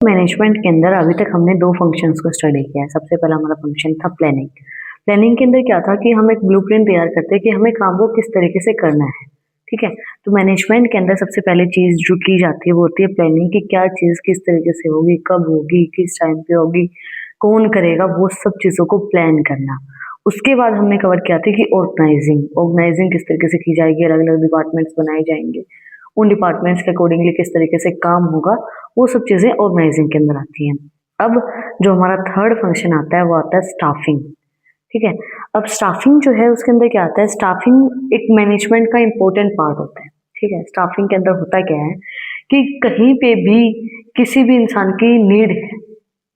Management के अंदर अभी तक हमने दो फंक्शंस को स्टडी किया है। सबसे पहला हमारा फंक्शन था प्लानिंग। प्लानिंग के अंदर क्या था कि हम एक ब्लूप्रिंट तैयार करते हैं कि हमें काम को किस तरीके से करना है। ठीक है, तो मैनेजमेंट के अंदर सबसे पहले चीज जो की जाती है वो होती है प्लानिंग, कि क्या चीज किस तरीके से होगी, कब होगी, किस टाइम पे होगी, कौन करेगा, वो सब चीजों को प्लान करना। उसके बाद हमने कवर किया था कि ऑर्गेनाइजिंग ऑर्गेनाइजिंग किस तरीके से की जाएगी, अलग अलग डिपार्टमेंट्स बनाए जाएंगे, उन डिपार्टमेंट्स के अकॉर्डिंगली किस तरीके से काम होगा, वो सब चीजें ऑर्गेनाइजिंग के अंदर आती हैं। अब जो हमारा थर्ड फंक्शन आता है वो आता है स्टाफिंग। ठीक है, अब स्टाफिंग जो है उसके अंदर क्या आता है, स्टाफिंग एक मैनेजमेंट का इंपॉर्टेंट पार्ट होता है। ठीक है, स्टाफिंग के अंदर होता क्या है कि कहीं पे भी किसी भी इंसान की नीड है,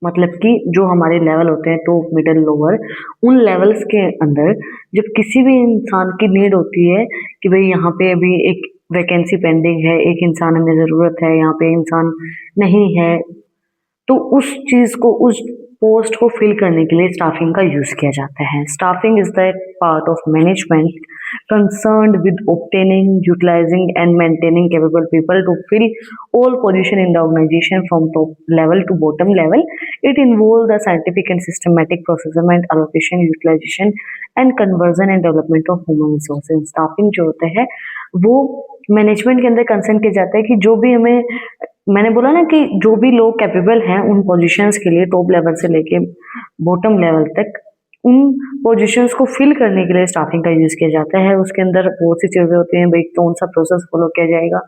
मतलब कि जो हमारे लेवल होते हैं टॉप मिडिल लोअर, उन लेवल्स के अंदर जब किसी भी इंसान की नीड होती है कि भाई यहाँ पे अभी एक वैकेंसी पेंडिंग है, एक इंसान हमें ज़रूरत है, यहाँ पे इंसान नहीं है, तो उस चीज को, उस पोस्ट को फिल करने के लिए स्टाफिंग का यूज किया जाता है। Staffing is the part of management concerned with obtaining, utilizing and maintaining capable people to fill all position in the organization from top level to bottom level. It involves the scientific and systematic procurement, allocation, utilization and conversion and development of human resources. Staffing जो होता है वो management के अंदर concern किया जाता है कि जो भी हमें, मैंने बोला ना कि जो भी लोग कैपेबल हैं उन पोजीशंस के लिए टॉप लेवल से लेके बॉटम लेवल तक उन पोजीशंस को फिल करने के लिए स्टाफिंग का यूज किया जाता है। उसके अंदर बहुत सी चीजें होती हैं, भाई कौन सा प्रोसेस फॉलो किया जाएगा,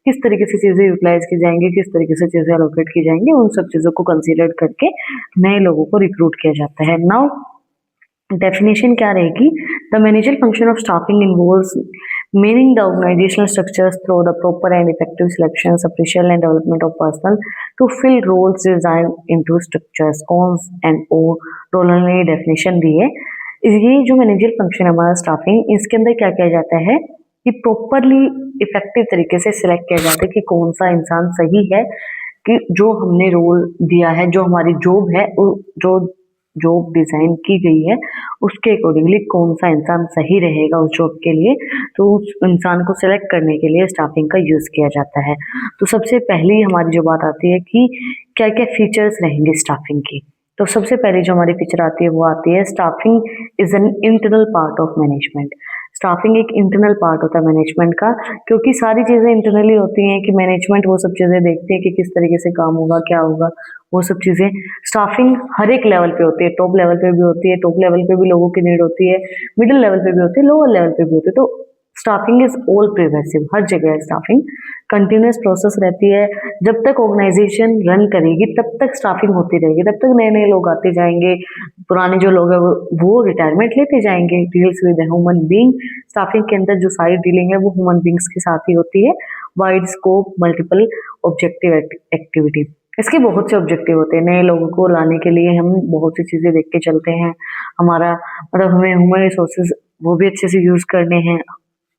किस तरीके से चीजें यूटिलाइज की जाएंगी, किस तरीके से चीजें अलोकेट की जाएंगी, उन सब चीजों को कंसीडर करके नए लोगों को रिक्रूट किया जाता है। नाउ डेफिनेशन क्या रहेगी, the manager function of staffing involves meaning the organizational structures through the proper and effective selection, appraisal and development of personnel to fill roles designed into structures, cons and or role ने definition दी है। ये जो manager function है हमारा staffing, इसके अंदर क्या किया जाता है कि प्रॉपरली इफेक्टिव तरीके से सिलेक्ट किया जाता है कि कौन सा इंसान सही है, कि जो हमने रोल दिया है, जो हमारी जॉब है, जो जॉब डिजाइन की गई है उसके अकॉर्डिंगली कौन सा इंसान सही रहेगा उस जॉब के लिए, तो उस इंसान को सिलेक्ट करने के लिए स्टाफिंग का यूज किया जाता है। तो सबसे पहली हमारी जो बात आती है कि क्या क्या फीचर्स रहेंगे स्टाफिंग की, तो सबसे पहले जो हमारी फीचर आती है वो आती है staffing is an internal part of management. Staffing एक इंटरनल पार्ट होता है मैनेजमेंट का, क्योंकि सारी चीजें इंटरनली होती हैं कि मैनेजमेंट वो सब चीजें देखती है कि किस तरीके से काम होगा, क्या होगा, वो सब चीजें। स्टाफिंग हर एक लेवल पे होती है, टॉप लेवल पे भी होती है, टॉप लेवल पे भी लोगों की नीड होती है, मिडिल लेवल पे भी होती है, लोअर लेवल पे भी होती है। तो स्टाफिंग इज ऑल प्रिवेसिव, हर जगह स्टाफिंग कंटिन्यूस प्रोसेस रहती है। जब तक ऑर्गेनाइजेशन रन करेगी तब तक स्टाफिंग होती रहेगी, तब तक नए नए लोग आते जाएंगे, पुराने जो लोग हैं वो रिटायरमेंट लेते जाएंगे। Deals with human being, staffing के अंदर जो सारी डीलिंग है वो ह्यूमन बींग्स के साथ ही होती है। Wide scope, multiple objective activity, इसके बहुत से ऑब्जेक्टिव होते हैं। नए लोगों को लाने के लिए हम बहुत सी चीजें देख के चलते हैं, हमारा मतलब हमें ह्यूमन रिसोर्सेज वो भी अच्छे से यूज करने हैं।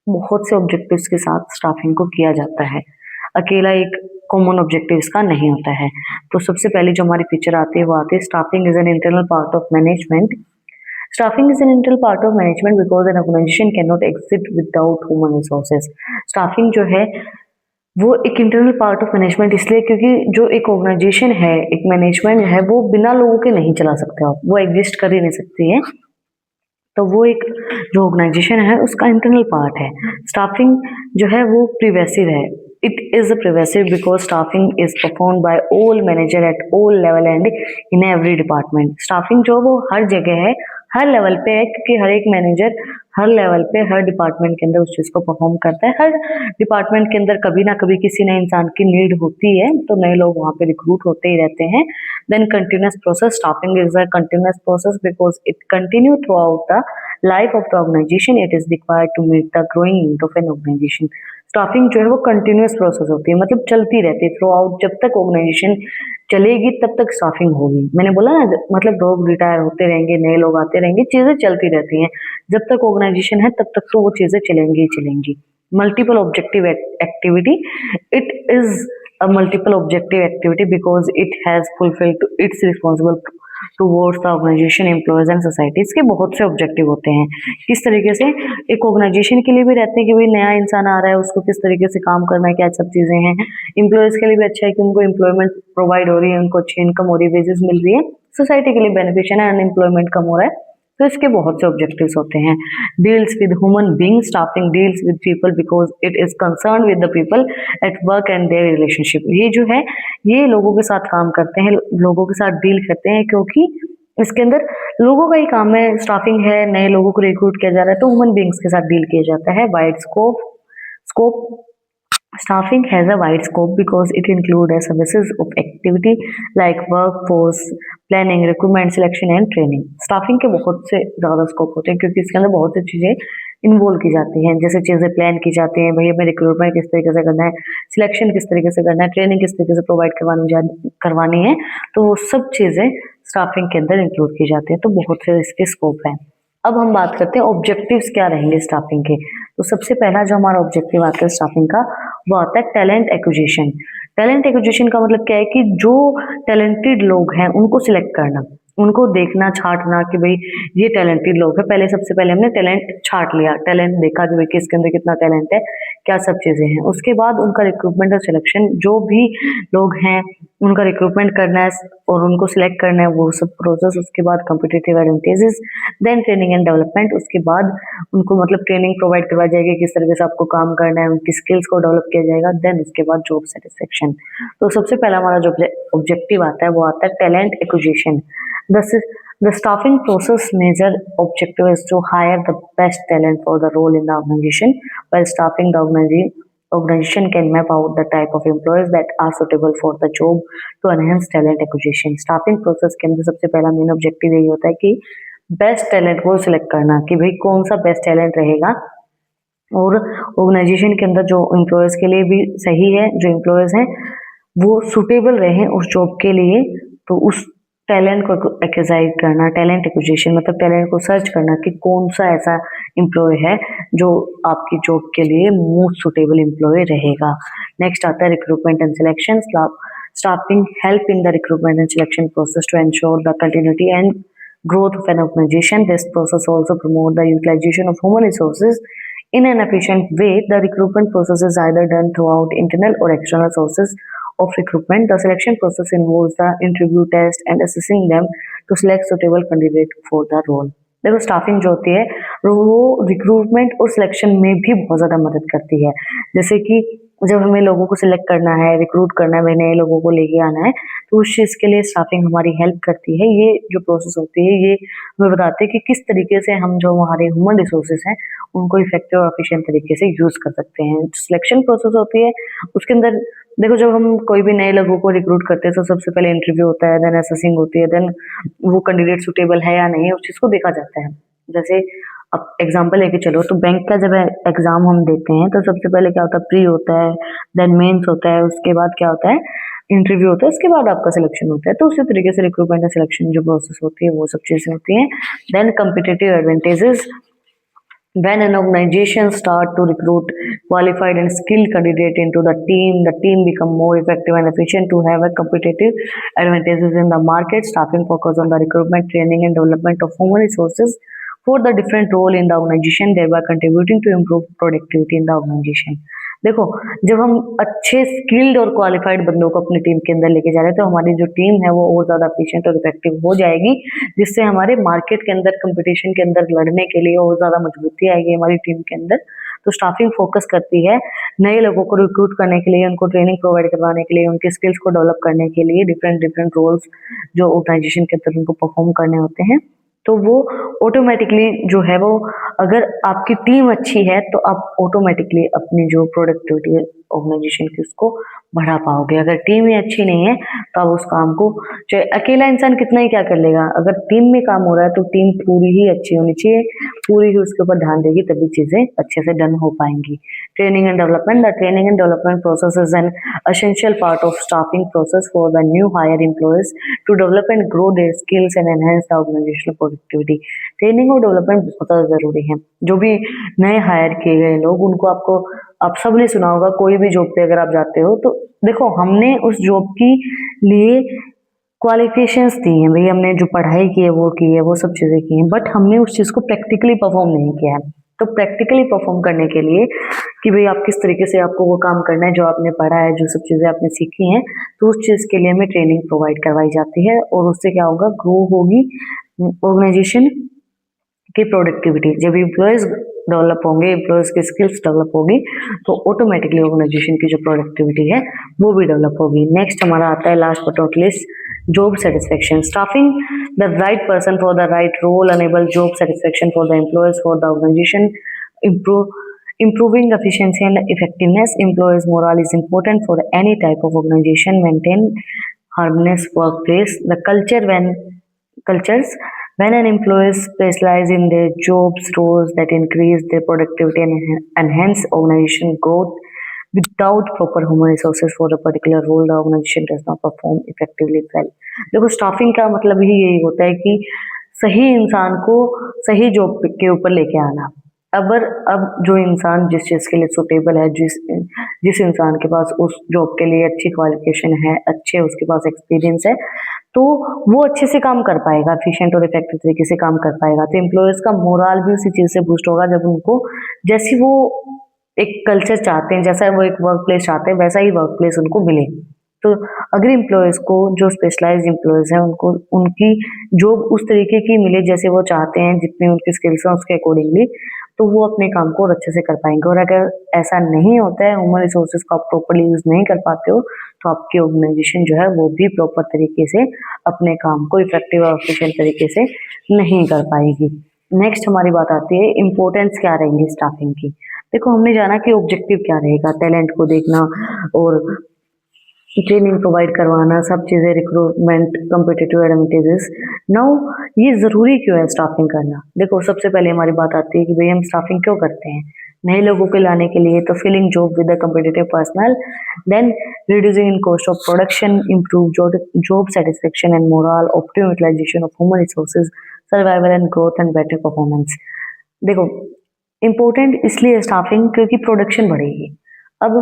बहुत से ऑब्जेक्टिव्स के साथ स्टाफिंग को किया जाता है, अकेला एक कॉमन ऑब्जेक्टिव इसका नहीं होता है। तो सबसे पहले जो हमारी फीचर आती है वो आती है staffing is an internal part of management. Staffing is an internal part of management because an organization can not exist without human resources. Staffing जो है वो एक इंटरनल पार्ट ऑफ मैनेजमेंट इसलिए क्योंकि जो एक ऑर्गेनाइजेशन है, एक मैनेजमेंट है, वो बिना लोगों के नहीं चला सकते, आप वो एग्जिस्ट कर ही नहीं सकती है। तो वो एक जो ऑर्गेनाइजेशन है उसका इंटरनल पार्ट है। स्टाफिंग जो है वो प्रिवेसिव है, it is pervasive because staffing is perform by all manager at all level and in every department. Staffing जो वो हर जगह है, हर लेवल पे है, क्योंकि हर एक मैनेजर हर लेवल पे हर डिपार्टमेंट के अंदर उस चीज को परफॉर्म करता है। हर डिपार्टमेंट के अंदर कभी ना कभी किसी नए इंसान की नीड होती है, तो नए लोग वहाँ पे रिक्रूट होते ही रहते हैं। Then continuous process, staffing is a continuous process because it continue throughout the life of the organization, it is required to meet the growing need of an organization. Staffing जो है वो continuous process होती है, मतलब चलती रहती है through out, जब तक ऑर्गेनाइजेशन चलेगी तब तक स्टाफिंग होगी। मैंने बोला ना, मतलब लोग रिटायर होते रहेंगे, नए लोग आते रहेंगे, चीजें चलती रहती हैं। जब तक ऑर्गेनाइजेशन है तब तक तो वो चीजें चलेंगी ही चलेंगी। Multiple objective activity, it is a multiple objective activity because it has fulfilled its responsible towards the organization, employees and societies के बहुत से ऑब्जेक्टिव होते हैं। किस तरीके से एक ऑर्गेनाइजेशन के लिए भी रहते हैं कि भाई नया इंसान आ रहा है उसको किस तरीके से काम करना है, क्या सब चीजें हैं। एम्प्लॉयज के लिए भी अच्छा है कि उनको एम्प्लॉयमेंट प्रोवाइड हो रही है, उनको अच्छी इनकम हो रही है, वेजेस मिल रही है। सोसाइटी के लिए बेनिफिशियल है, अनएम्प्लॉयमेंट कम हो रहा है। तो इसके बहुत से ऑब्जेक्टिव्स होते हैं। Deals with human being, staffing deals with people because it is concern with the people at work and their relationship. ये जो है ये लोगों के साथ काम करते हैं, लोगों के साथ डील करते हैं, क्योंकि इसके अंदर लोगों का ही काम है। स्टाफिंग है, नए लोगों को रिक्रूट किया जा रहा है, तो ह्यूमन बीइंग्स के साथ डील किया जाता है। Wide scope Staffing has a wide scope because it includes services of activity like workforce planning, recruitment, selection and training. Staffing के बहुत से ज़्यादा स्कोप होते हैं क्योंकि इसके अंदर बहुत सी चीज़ें इन्वॉल्व की जाती हैं, जैसे चीज़ें प्लान की जाती हैं, भाई हमें रिक्रूटमेंट किस तरीके से करना है, सिलेक्शन किस तरीके से करना है, ट्रेनिंग किस तरीके से प्रोवाइड करवानी है, तो वो सब चीज़ें स्टाफिंग के अंदर इंक्लूड की जाती है। तो बहुत से इसके स्कोप हैं। अब हम बात करते हैं ऑब्जेक्टिव्स क्या रहेंगे स्टाफिंग के। तो सबसे पहला जो हमारा ऑब्जेक्टिव आता है स्टाफिंग का वो आता है टैलेंट एक्विजिशन। टैलेंट एक्विजिशन का मतलब क्या है कि जो टैलेंटेड लोग हैं उनको सिलेक्ट करना, उनको देखना, छांटना कि भाई ये टैलेंटेड लोग हैं। पहले सबसे पहले हमने टैलेंट छांट लिया, टैलेंट देखा कि भाई किसके अंदर कितना टैलेंट है, क्या सब चीज़ें हैं। उसके बाद उनका रिक्रूटमेंट और सिलेक्शन, जो भी लोग हैं उनका रिक्रूटमेंट करना है और उनको सिलेक्ट करना है, वो सब प्रोसेस। उसके बाद competitive advantages, then training and development. उसके बाद उनको मतलब ट्रेनिंग प्रोवाइड करवाई जाएगी, किस तरीके से आपको काम करना है, उनकी स्किल्स को डेवलप किया जाएगा। देन उसके बाद जॉब सेटिस्फेक्शन। तो सबसे पहला हमारा जो ऑब्जेक्टिव आता है वो आता है talent acquisition. The staffing process major objective is to hire the best talent for the role in the organization. While staffing the organization can map out the type of employees that are suitable for the job to enhance talent acquisition. Staffing process के अंदर सबसे पहला main objective यही होता है कि best talent को select करना कि भाई कौन सा बेस्ट टैलेंट रहेगा, और ऑर्गेनाइजेशन के अंदर जो एम्प्लॉयज़ के लिए भी सही है, जो एम्प्लॉयज़ हैं वो सुटेबल रहें उस जॉब के लिए। तो उस टैलेंट को एक्विजाइट करना, टैलेंट एक्विजिशन मतलब टैलेंट को सर्च करना कि कौन सा ऐसा एम्प्लॉय है जो आपकी जॉब के लिए मोस्ट सुटेबल एम्प्लॉय रहेगा। नेक्स्ट आता है recruitment and selection. Staffing help in the recruitment and selection process to ensure the continuity and growth of an organization. This process also promote the utilization of human resources in an efficient way. The recruitment process is either done throughout internal or external sources of recruitment. The selection process involves the interview test and assessing them to select suitable candidate for the role. देखो staffing जो होती है वो recruitment और selection में भी बहुत ज़्यादा मदद करती है। जैसे कि जब हमें लोगों को सिलेक्ट करना है, रिक्रूट करना है, नए लोगों को लेके आना है, तो उस चीज़ के लिए स्टाफिंग हमारी हेल्प करती है। ये जो प्रोसेस होती है ये हमें बताते हैं कि किस तरीके से हम जो हमारे ह्यूमन रिसोर्सेज हैं उनको इफेक्टिव और एफिशिएंट तरीके से यूज़ कर सकते हैं। सिलेक्शन प्रोसेस होती है उसके अंदर देखो जब हम कोई भी नए लोगों को रिक्रूट करते हैं तो सबसे पहले इंटरव्यू होता है, देन असेसिंग होती है, देन वो कैंडिडेट सुटेबल है या नहीं है उस चीज़ को देखा जाता है। जैसे अब एग्जाम्पल लेके चलो तो बैंक का जब एग्जाम हम देते हैं तो सबसे पहले क्या होता है, प्री होता है, देन मेंस होता है, उसके बाद क्या होता है, इंटरव्यू होता है, उसके बाद आपका सिलेक्शन होता है। तो उसी तरीके से रिक्रूटमेंट एंड सिलेक्शन जो प्रोसेस होती है वो सब चीज़ें होती हैं। Then competitive advantages. When an organization start to recruit qualified and skilled candidate into the team become more effective and efficient to have a competitive advantages in the market. Staffing focus on the recruitment, training and development of human resources for the different role in the organization, thereby contributing to improve productivity in the organization. देखो जब हम अच्छे skilled और qualified बंदों को अपनी team के अंदर लेके जा रहे हैं तो हमारी जो टीम है वो और ज़्यादा एफिशिएंट और इफेक्टिव हो जाएगी, जिससे हमारे मार्केट के अंदर कंपटीशन के अंदर लड़ने के लिए और ज़्यादा मजबूती आएगी हमारी टीम के अंदर। तो स्टाफिंग फोकस करती है नए लोगों को रिक्रूट करने के लिए, उनको ट्रेनिंग प्रोवाइड करवाने के लिए, उनके स्किल्स को डेवलप करने के लिए, डिफरेंट रोल्स जो ऑर्गेनाइजेशन के अंदर उनको परफॉर्म करने होते हैं। तो वो ऑटोमेटिकली जो है वो अगर आपकी टीम अच्छी है तो आप ऑटोमेटिकली अपनी जो प्रोडक्टिविटी है ऑर्गेनाइजेशन की उसको बढ़ा पाओगे। अगर टीम ही अच्छी नहीं है तो आप उस काम को, चाहे अकेला इंसान कितना ही क्या कर लेगा, अगर टीम में काम हो रहा है तो टीम पूरी ही अच्छी होनी चाहिए, पूरी ही उसके ऊपर ध्यान देगी तभी चीज़ें अच्छे से डन हो पाएंगी। Training and development. The training and development process is an essential part of staffing process for the new hire employees to develop and grow their skills and enhance the organizational productivity. Training और development बहुत ज़्यादा ज़रूरी है। जो भी नए higher किए गए लोग उनको आपको, आप सब ने सुना होगा कोई भी जॉब पे अगर आप जाते हो तो देखो हमने उस जॉब की लिए क्वालिफिकेशंस दी हैं भाई, हमने जो पढ़ाई की है वो सब चीज़ें की हैं, बट हमने उस चीज़ को प्रैक्टिकली परफॉर्म नहीं किया है। तो प्रैक्टिकली परफॉर्म करने के लिए कि भाई आप किस तरीके से आपको वो काम करना है जो आपने पढ़ा है, जो सब चीज़ें आपने सीखी हैं, तो उस चीज़ के लिए हमें ट्रेनिंग प्रोवाइड करवाई जाती है और उससे क्या होगा, ग्रो होगी ऑर्गेनाइजेशन की प्रोडक्टिविटी। जब एम्प्लॉयज डेवलप होंगे, एम्प्लॉयज की स्किल्स डेवलप होगी, तो ऑटोमेटिकली ऑर्गेनाइजेशन की जो प्रोडक्टिविटी है वो भी डेवलप होगी। नेक्स्ट हमारा आता है last but not least, job satisfaction. Staffing the right person for the right role enable job satisfaction for the employees for the organization, improving efficiency and effectiveness. Employees morale is important for any type of organization. Maintain harmonious workplace. The cultures when an employee specialize in their jobs roles that increase their productivity and enhance organization growth. Without proper human resources for a particular role, the organization does not perform effectively well. देखो staffing का मतलब ही यही होता है कि सही इंसान को सही जॉब के ऊपर लेके आना। अब जो इंसान जिस चीज़ के लिए सुटेबल है, जिस इंसान के पास उस जॉब के लिए अच्छी क्वालिफिकेशन है, अच्छे उसके पास एक्सपीरियंस है, तो वो अच्छे से काम कर पाएगा, एफिशिएंट और इफेक्टिव तरीके से काम कर पाएगा। तो एम्प्लॉयज़ का मोरल भी उसी चीज़ से बूस्ट होगा जब उनको जैसी वो एक कल्चर चाहते हैं, जैसा वो एक वर्क प्लेस चाहते हैं, वैसा ही वर्क प्लेस उनको मिले। तो अगर एम्प्लॉयज़ को, जो स्पेशलाइज्ड एम्प्लॉयज़ हैं, उनको उनकी जॉब उस तरीके की मिले जैसे वो चाहते हैं, जितनी उनकी स्किल्स हैं उसके अकॉर्डिंगली, तो वो अपने काम को और अच्छे से कर पाएंगे। और अगर ऐसा नहीं होता है, ह्यूमन रिसोर्सेज को आप प्रॉपर्ली यूज नहीं कर पाते हो, तो आपकी ऑर्गेनाइजेशन जो है वो भी प्रॉपर तरीके से अपने काम को इफेक्टिव और एफिशिएंट तरीके से नहीं कर पाएगी। नेक्स्ट हमारी बात आती है इम्पोर्टेंस क्या रहेंगी स्टाफिंग की। देखो हमने जाना कि ऑब्जेक्टिव क्या रहेगा, टैलेंट को देखना और ट्रेनिंग प्रोवाइड करवाना, सब चीज़ें, रिक्रूटमेंट, कम्पिटिटिव एडवांटेजेस। नाउ ये ज़रूरी क्यों है स्टाफिंग करना? देखो सबसे पहले हमारी बात आती है कि भाई हम स्टाफिंग क्यों करते हैं? नए लोगों को लाने के लिए, तो filling job with the competitive personal, then reducing in cost of production, improve job satisfaction and moral, optimum utilization of human resources, survival and growth and better performance. देखो इम्पोर्टेंट इसलिए स्टाफिंग क्योंकि प्रोडक्शन बढ़ेगी। अब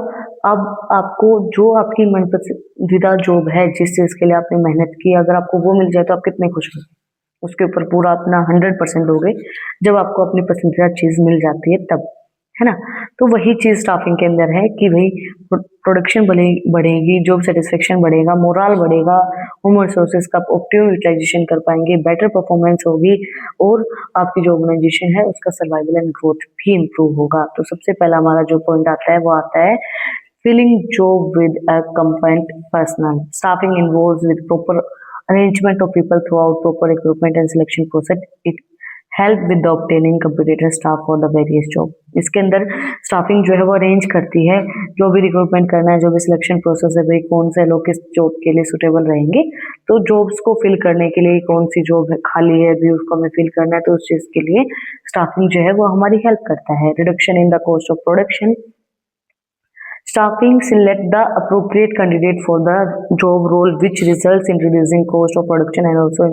आपको जो आपकी मनपसंदीदा job है, जिस चीज़ के लिए आपने मेहनत की, अगर आपको वो मिल जाए तो आप कितने खुश हो, उसके ऊपर पूरा अपना 100% हो गए जब आपको अपनी पसंदीदा चीज़ मिल जाती है तब, है ना? तो वही चीज़ स्टाफिंग के अंदर है कि भाई प्रोडक्शन बढ़ेगी, जॉब सेटिस्फेक्शन बढ़ेगा, मोरल बढ़ेगा, ह्यूमन रिसोर्सेज का ऑप्टिमम यूटिलाइजेशन कर पाएंगे, बेटर परफॉर्मेंस होगी और आपकी जो ऑर्गेनाइजेशन है उसका सर्वाइवल एंड ग्रोथ भी इम्प्रूव होगा। तो सबसे पहला हमारा जो पॉइंट आता है वो आता है filling job with a competent personnel. Staffing involves with proper arrangement of people throughout proper recruitment and selection process. It help with the obtaining competent staff for the various job. इसके अंदर staffing जो है वो arrange करती है, जो भी recruitment करना है, जो भी सिलेक्शन प्रोसेस है, भाई कौन से लोग किस जॉब के लिए सुटेबल रहेंगे, तो जॉब्स को फिल करने के लिए कौन सी जॉब है खाली है भी उसको हमें फिल करना है, तो उस चीज़ के लिए स्टाफिंग जो है वो हमारी हेल्प करता है। Reduction in the cost of production, staffing select the appropriate candidate for the job role which results in reducing cost of production and also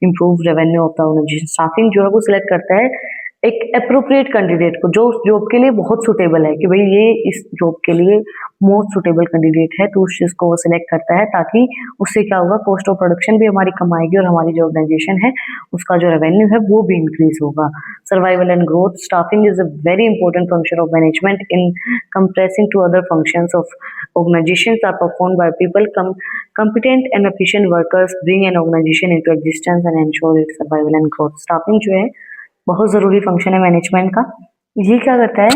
improve revenue of the organization. Staffing जो है वो select करता है एक appropriate candidate को जो उस job के लिए बहुत सुटेबल है, कि भाई ये इस जॉब के लिए मोस्ट सुटेबल कैंडिडेट है, तो उस चीज़ को वो सिलेक्ट करता है ताकि उससे क्या होगा, कॉस्ट ऑफ प्रोडक्शन भी हमारी कम आएगी और हमारी जो ऑर्गेनाइजेशन है उसका जो रेवेन्यू है वो भी इंक्रीज होगा। Survival and growth, staffing is a very important function of management in compressing to other functions of organizations are performed by people competent and efficient workers bring an organization into existence and ensure its survival and growth. Staffing जो है बहुत ज़रूरी function है management का। ये क्या करता है,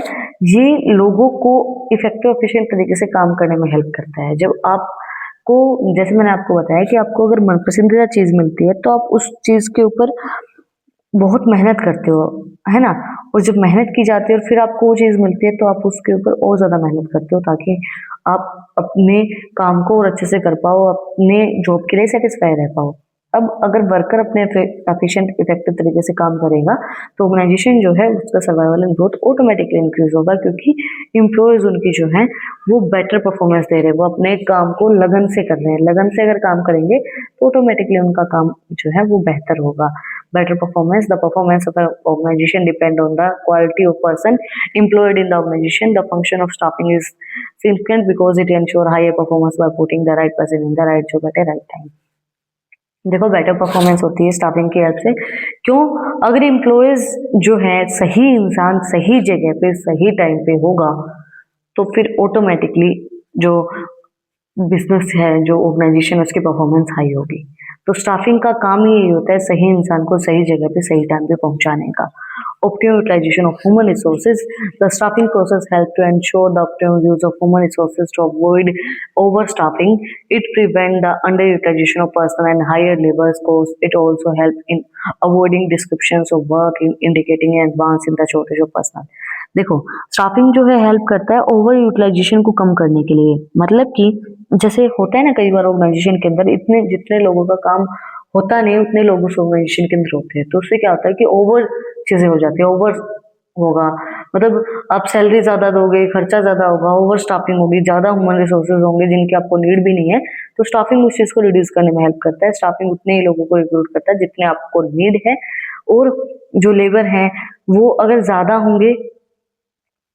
ये लोगों को इफेक्टिव एफिशिएंट तरीके से काम करने में हेल्प करता है। जब आपको, जैसे मैंने आपको बताया कि आपको अगर मनपसंदीदा चीज़ मिलती है तो आप उस चीज़ के ऊपर बहुत मेहनत करते हो, है ना? और जब मेहनत की जाती है और फिर आपको वो चीज़ मिलती है तो आप उसके ऊपर और ज़्यादा मेहनत करते हो ताकि आप अपने काम को और अच्छे से कर पाओ, अपने जॉब के लिए सेटिस्फाई रह पाओ। अब अगर वर्कर अपने एफिशिएंट इफेक्टिव तरीके से काम करेगा तो ऑर्गेनाइजेशन जो है उसका survival and growth automatically increase होगा, क्योंकि एम्प्लॉयज उनकी जो है वो बेटर परफॉर्मेंस दे रहे हैं, वो अपने काम को लगन से कर रहे हैं। लगन से अगर काम करेंगे तो ऑटोमेटिकली उनका काम जो है वो बेहतर होगा। Better performance, the performance of an organization depend on the quality of person employed in the organization. The function of staffing is significant because it ensures higher performance by putting the right person in the right job at the right time. देखो better performance होती है staffing की help से। क्यों? अगर employees जो है सही इंसान सही जगह पे सही टाइम पे होगा तो फिर ऑटोमेटिकली जो बिजनेस है, जो ऑर्गेनाइजेशन, उसकी परफॉर्मेंस हाई होगी। तो स्टाफिंग का काम ही यही होता है सही इंसान को सही जगह पे सही टाइम पे पहुंचाने का। Optimum utilization of human resources. The staffing process helps to ensure the optimum use of human resources to avoid overstaffing. It prevents the underutilization of personnel and higher labor costs. It also helps in avoiding descriptions of work, in indicating in advance in the shortage of personnel. देखो, staffing जो है help करता है over utilisation को कम करने के लिए। मतलब कि जैसे होता है ना कई बार ऑर्गेनाइजेशन के अंदर इतने जितने लोगों का काम होता नहीं उतने लोग उस ऑर्गेनाइजेशन के अंदर होते हैं, तो उससे क्या होता है कि ओवर चीजें हो जाती है। ओवर होगा मतलब आप सैलरी ज्यादा दोगे, खर्चा ज्यादा होगा, ओवर स्टाफिंग होगी, ज्यादा ह्यूमन रिसोर्सेज होंगे जिनकी आपको नीड भी नहीं है। तो स्टाफिंग उस चीज को रिड्यूस करने में हेल्प करता है। स्टाफिंग उतने ही लोगों को रिक्रूट करता है जितने आपको नीड है, और जो लेबर है वो अगर ज्यादा होंगे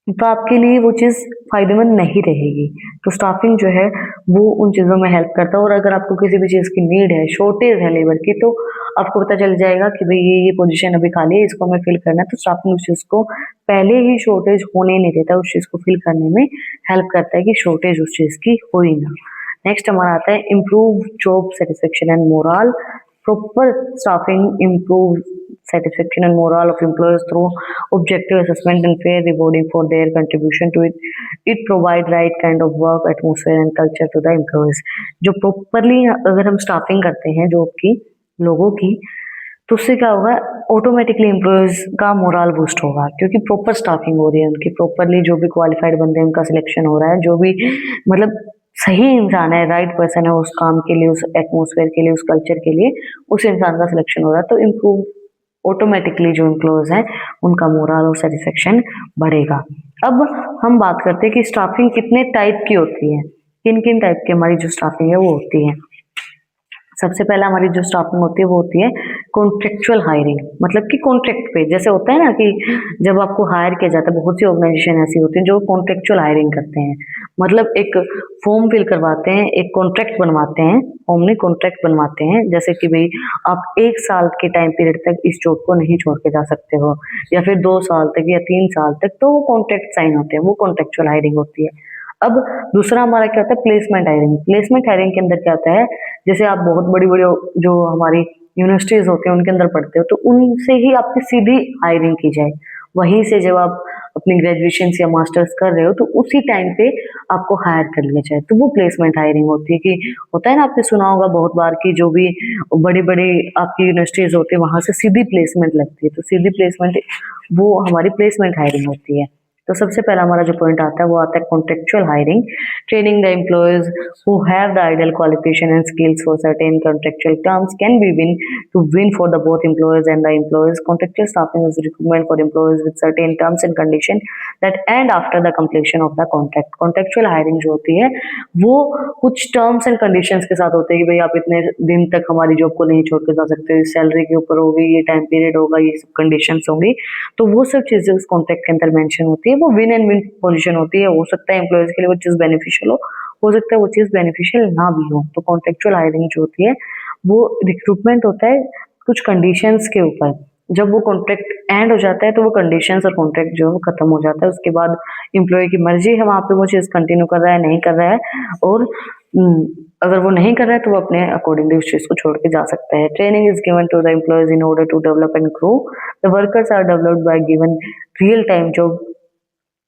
तो आपके लिए वो चीज़ फ़ायदेमंद नहीं रहेगी। तो स्टाफिंग जो है वो उन चीज़ों में हेल्प करता है। और अगर आपको किसी भी चीज़ की नीड है, शॉर्टेज है लेबर की, तो आपको पता चल जाएगा कि भई ये पोज़ीशन अभी खाली है, इसको हमें फिल करना है। तो स्टाफिंग उस चीज़ को पहले ही शॉर्टेज होने नहीं देता, उस चीज़ को फिल करने में हेल्प करता है कि शॉर्टेज उस चीज़ की हो ही ना। नेक्स्ट हमारा आता है improve job satisfaction and moral. Proper staffing improve satisfaction and morale of employees through objective assessment and fair rewarding for their contribution to it. It provide right kind of work atmosphere and culture to the employees. जो properly अगर हम staffing करते हैं job की, लोगों की, तो उससे क्या होगा, ऑटोमेटिकली एम्प्लॉयज का मोरल बूस्ट होगा क्योंकि प्रॉपर स्टाफिंग हो रही है उनकी। प्रॉपरली जो भी क्वालिफाइड बंदे हैं उनका सिलेक्शन हो रहा है, जो भी मतलब सही इंसान है, राइट पर्सन है उस काम के लिए, उस एटमोसफेयर के लिए, उस कल्चर के लिए, उस इंसान का सिलेक्शन हो रहा है। तो इम्प्रूव ऑटोमेटिकली जो एम्प्लॉयज हैं उनका मोरल और सेटिस्फेक्शन बढ़ेगा। अब हम बात करते हैं कि स्टाफिंग कितने टाइप की होती है, किन किन टाइप की हमारी जो स्टाफिंग है वो होती है। सबसे पहला हमारी जो स्टाफिंग होती है वो होती है कॉन्ट्रेक्चुअल हायरिंग। मतलब कि कॉन्ट्रैक्ट पे, जैसे होता है ना कि जब आपको हायर किया जाता है, बहुत सी ऑर्गेनाइजेशन ऐसी होती है जो कॉन्ट्रेक्चुअल हायरिंग करते हैं। मतलब एक फॉर्म फिल करवाते हैं, एक कॉन्ट्रैक्ट बनवाते हैं, फॉर्म में कॉन्ट्रैक्ट बनवाते हैं, जैसे कि भाई आप 1 साल के टाइम पीरियड तक इस जॉब को नहीं छोड़ के जा सकते हो, या फिर 2 साल तक या 3 साल तक, तो वो कॉन्ट्रैक्ट साइन होते हैं, वो कॉन्ट्रेक्चुअल हायरिंग होती है। अब दूसरा हमारा क्या होता है, प्लेसमेंट हायरिंग। प्लेसमेंट हायरिंग के अंदर क्या होता है, जैसे आप बहुत बड़ी बड़ी जो हमारी यूनिवर्सिटीज होती हैं उनके अंदर पढ़ते हो, तो उनसे ही आपकी सीधी हायरिंग की जाए। वहीं से जब आप अपनी ग्रेजुएशन या मास्टर्स कर रहे हो तो उसी टाइम पे आपको हायर कर लिया जाए, तो वो प्लेसमेंट हायरिंग होती है। कि होता है ना, आपने सुना होगा बहुत बार की जो भी बड़ी बड़ी आपकी यूनिवर्सिटीज होती है वहां से सीधी प्लेसमेंट लगती है, तो सीधी प्लेसमेंट वो हमारी प्लेसमेंट हायरिंग होती है। तो सबसे पहला हमारा जो पॉइंट आता है वो आता है contractual hiring. Training the employees who have the ideal qualification and skills for certain contractual terms can be win to win for the both employees and the employees. Contractual staffing is recruitment for employees with certain terms and condition that and after the completion of the contract. Contractual hiring जो होती है वो कुछ terms and conditions के साथ होते हैं कि भाई आप इतने दिन तक हमारी जॉब को नहीं छोड़ के जा सकते, सैलरी के ऊपर होगी, ये टाइम पीरियड होगा, ये सब कंडीशंस होंगी। तो वो सब चीजें उस कॉन्ट्रैक्ट के अंदर मेंशन होती है। वो विन एंड विन पोजीशन होती है। हो सकता है एम्प्लॉयज के लिए वो चीज बेनिफिशियल हो सकता है वो चीज बेनिफिशियल ना भी हो। तो कॉन्ट्रेक्चुअल हायरिंग जो होती है वो रिक्रूटमेंट होता है कुछ कंडीशंस के ऊपर। जब वो कॉन्ट्रैक्ट एंड हो जाता है तो वो कंडीशंस और कॉन्ट्रैक्ट जो है वो खत्म हो जाता है। उसके बाद एम्प्लॉय की मर्जी है वहां पे वो चीज कंटिन्यू कर रहा है नहीं कर रहा है, और अगर वो नहीं कर रहा है तो वो अपने अकॉर्डिंगली उस चीज को छोड़ के जा सकता है। Training is given to the employees in order to develop and grow. The workers are developed by given real time job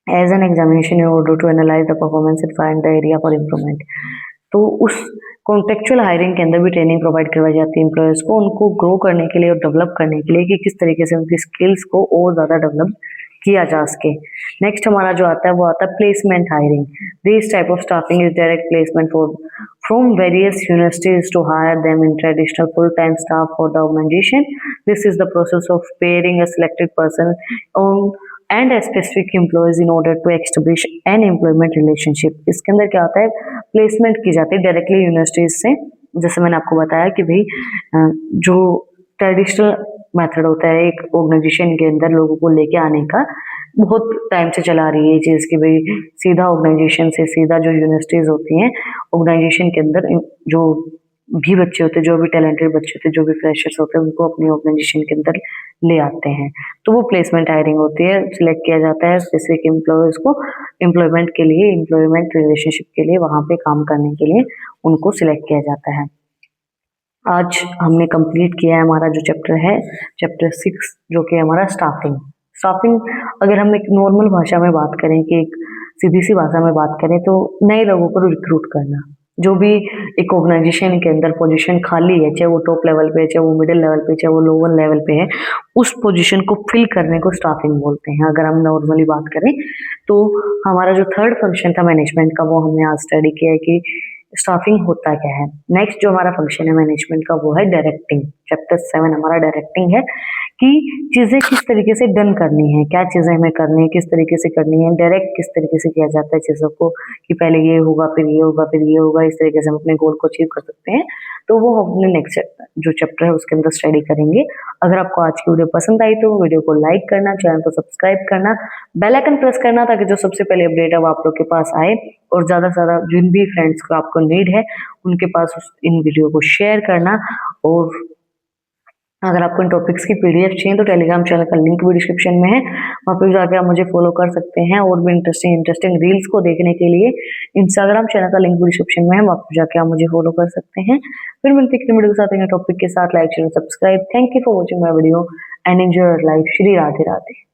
as an examination in order to analyse the performance and find the area for improvement. तो उस contextual hiring के अंदर भी training provide करवाई जाती है employers को, उनको ग्रो करने के लिए और डेवलप करने के लिए कि किस तरीके से उनकी स्किल्स को और ज्यादा डेवलप किया जा सके। नेक्स्ट हमारा जो आता है वो आता है placement hiring. This type of staffing is direct placement for from various universities to hire them in traditional full-time staff for the organization. This is the process of pairing a selected person on and a specific employees in order to establish an employment relationship. इसके अंदर क्या होता है, placement की जाती है directly universities से। जैसे मैंने आपको बताया कि भाई जो ट्रेडिशनल मेथड होता है एक ऑर्गेनाइजेशन के अंदर लोगों को लेके आने का, बहुत टाइम से चला रही है ये चीज कि भाई सीधा ऑर्गेनाइजेशन से सीधा जो यूनिवर्सिटीज होती हैं ऑर्गेनाइजेशन के अंदर जो भी बच्चे होते हैं, जो भी टैलेंटेड बच्चे होते हैं, जो भी फ्रेशर्स होते हैं, उनको अपनी ऑर्गेनाइजेशन के अंदर ले आते हैं। तो वो प्लेसमेंट हायरिंग होती है, सिलेक्ट किया जाता है स्पेसिफिक एम्प्लॉयर्स को एम्प्लॉयमेंट के लिए, एम्प्लॉयमेंट रिलेशनशिप के लिए, वहाँ पे काम करने के लिए उनको सिलेक्ट किया जाता है। आज हमने कंप्लीट किया है हमारा जो चैप्टर है, चैप्टर 6, जो कि हमारा स्टाफिंग। स्टाफिंग अगर हम एक नॉर्मल भाषा में बात करें, कि एक सीधी सी भाषा में बात करें, तो नए लोगों को रिक्रूट करना। जो भी एक ऑर्गेनाइजेशन के अंदर पोजीशन खाली है, चाहे वो टॉप लेवल पे है, चाहे वो मिडिल लेवल पे, चाहे वो लोअर लेवल पे है, उस पोजीशन को फिल करने को स्टाफिंग बोलते हैं। अगर हम नॉर्मली बात करें तो हमारा जो थर्ड फंक्शन था मैनेजमेंट का, वो हमने आज स्टडी किया है कि स्टाफिंग होता क्या है। नेक्स्ट जो हमारा फंक्शन है मैनेजमेंट का, वो है डायरेक्टिंग। चैप्टर 7 हमारा डायरेक्टिंग है, कि चीजें किस तरीके से डन करनी है, क्या चीजें हमें करनी है, किस तरीके से करनी है, डायरेक्ट किस तरीके से किया जाता है चीजों को, कि पहले ये होगा, फिर ये होगा, फिर ये होगा, इस तरीके से हम अपने गोल को अचीव कर सकते हैं। तो वो हम अपने नेक्स्ट जो चैप्टर है उसके अंदर स्टडी करेंगे। अगर आपको आज की वीडियो पसंद आई तो वीडियो को लाइक करना, चैनल को सब्सक्राइब करना, बेल आइकन प्रेस करना, ताकि जो सबसे पहले अपडेट है वो आप लोग के पास आए, और ज्यादा से ज्यादा जिन भी फ्रेंड्स को आपको नीड है उनके पास इन वीडियो को शेयर करना। और अगर आपको इन टॉपिक्स की पीडीएफ चाहिए तो टेलीग्राम चैनल का लिंक भी डिस्क्रिप्शन में है, वहाँ पे जाके आप मुझे फॉलो कर सकते हैं। और भी इंटरेस्टिंग रील्स को देखने के लिए इंस्टाग्राम चैनल का लिंक भी डिस्क्रिप्शन में है, वहाँ पे जाके आप मुझे फॉलो कर सकते हैं। फिर मिलते हैं वीडियो के साथ, टॉपिक के साथ। Like share subscribe. Thank you for watching my video and enjoy your life. Shri Radhe Radhe.